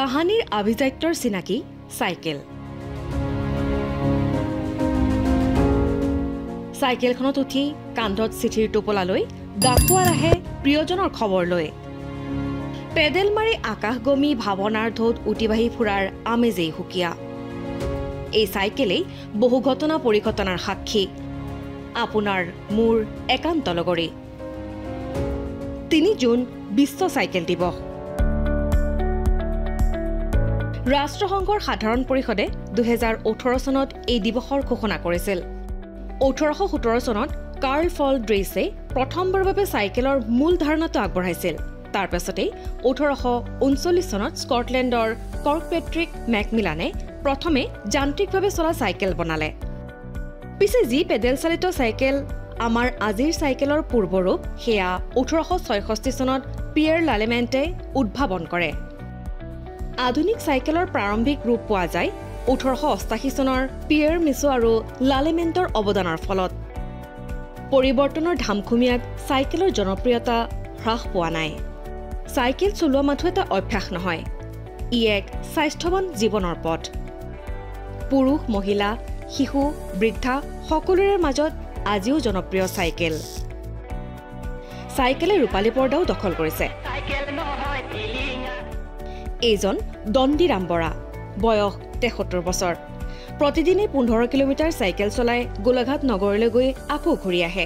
কাহানিৰ আভিজাত্যৰ চিনাকি চাইকেল। চাইকেলখনত উঠি কান্ধত চিঠিৰ টোপোলা লৈ ডাকুৱাৰ আহে প্ৰিয়জনৰ খবৰ লৈ। পেডেল মাৰি আকাশগমী ভাৱনাৰ ঢৌত উটিবাহি ফুৰাৰ আমেজেই সুকীয়া। এই চাইকেলেই বহু ঘটনা পৰিঘটনাৰ সাক্ষী, আপোনাৰ মোৰ একান্ত লগৰী। ৩ জুন বিশ্ব চাইকেল দিৱস। ৰাষ্ট্ৰসংঘৰ সাধাৰণ পৰিষদে ২০১৮ চনত এই দিৱসৰ ঘোষণা কৰিছিল। ১৮১৭ চনত কাৰ্ল ফল ড্ৰেইছে প্ৰথমবাৰৰ বাবে চাইকেলৰ মূল ধাৰণাটো আগবঢ়াইছিল। তাৰ পাছতেই ১৮৩৯ চনত স্কটলেণ্ডৰ কৰ্কপেট্ৰিক মেকমিলানে প্ৰথমে যান্ত্ৰিকভাৱে চলা চাইকেল বনালে। পিছে যি পেডেল চালিত চাইকেল আমাৰ আজিৰ চাইকেলৰ পূৰ্বৰূপ, সেয়া ১৮৬৬ চনত পিয়েৰ লালেমেণ্টে উদ্ভাৱন কৰে। আধুনিক চাইকেলৰ প্ৰাৰম্ভিক ৰূপ পোৱা যায় ১৮৮৮ চনৰ পিয়েৰ মিছো আৰু লালেমেণ্টৰ অৱদানৰ ফলত। পৰিৱৰ্তনৰ ধামখুমীয়াক চাইকেলৰ জনপ্ৰিয়তা হ্ৰাস পোৱা নাই। চাইকেল চলোৱা মাথো এটা অভ্যাস নহয়, ই এক স্বাস্থ্যৱান জীৱনৰ পথ। পুৰুষ, মহিলা, শিশু, বৃদ্ধা সকলোৰে মাজত আজিও জনপ্ৰিয় চাইকেল। চাইকেলে ৰূপালী পৰ্দাও দখল কৰিছে। এইজন দণ্ডিৰাম বৰা, বয়স ৭৩ বছৰ। প্ৰতিদিনে ১৫ কিলোমিটাৰ চাইকেল চলাই গোলাঘাট নগৰলৈ গৈ আকৌ ঘূৰি আহে।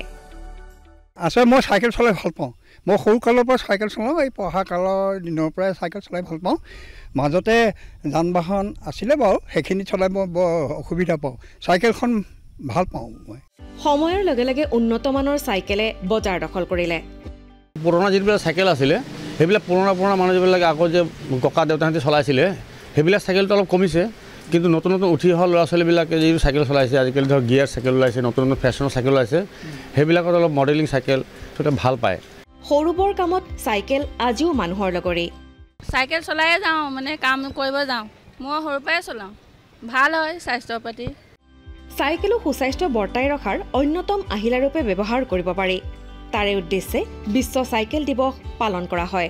আচলতে মই চাইকেল চলাই ভাল পাওঁ। মই সৰুকালৰ পৰা চাইকেল চলাওঁ, এই পঢ়া কালৰ দিনৰ পৰাই চাইকেল চলাই ভাল পাওঁ। মাজতে যান বাহন আছিলে বাৰু, সেইখিনি চলাই মই বৰ অসুবিধা পাওঁ। চাইকেলখন ভাল পাওঁ মই। সময়ৰ লগে লগে উন্নতমানৰ চাইকেলে বজাৰ দখল কৰিলে। পুৰণা যিবিলাক চাইকেল আছিলে, সেইবিলাক পুৰণা মানুহ যিবিলাক আগত যে ককা দেউতাহঁতে চলাইছিলে, সেইবিলাক চাইকেলটো অলপ কমিছে। কিন্তু নতুন নতুন উঠি অহা ল'ৰা ছোৱালীবিলাকে যিটো চাইকেল চলাইছে, আজিকালি ধৰক গিয়াৰ চাইকেল ওলাইছে, নতুন নতুন ফেশ্বনৰ চাইকেল ওলাইছে, সেইবিলাকত অলপ মডেলিং চাইকেল ভাল পায়। সৰু বৰ কামত চাইকেল আজিও মানুহৰ লগৰী। চাইকেল চলাইয়ে যাওঁ, মানে কাম কৰিব যাওঁ। মই সৰুৰ পৰাই চলাওঁ, ভাল হয় স্বাস্থ্যৰ প্ৰতি। চাইকেলো সুস্বাস্থ্য বৰ্তাই ৰখাৰ অন্যতম আহিলাৰূপে ব্যৱহাৰ কৰিব পাৰি। তাৰে উদ্দেশ্যে বিশ্ব চাইকেল দিৱস পালন কৰা হয়।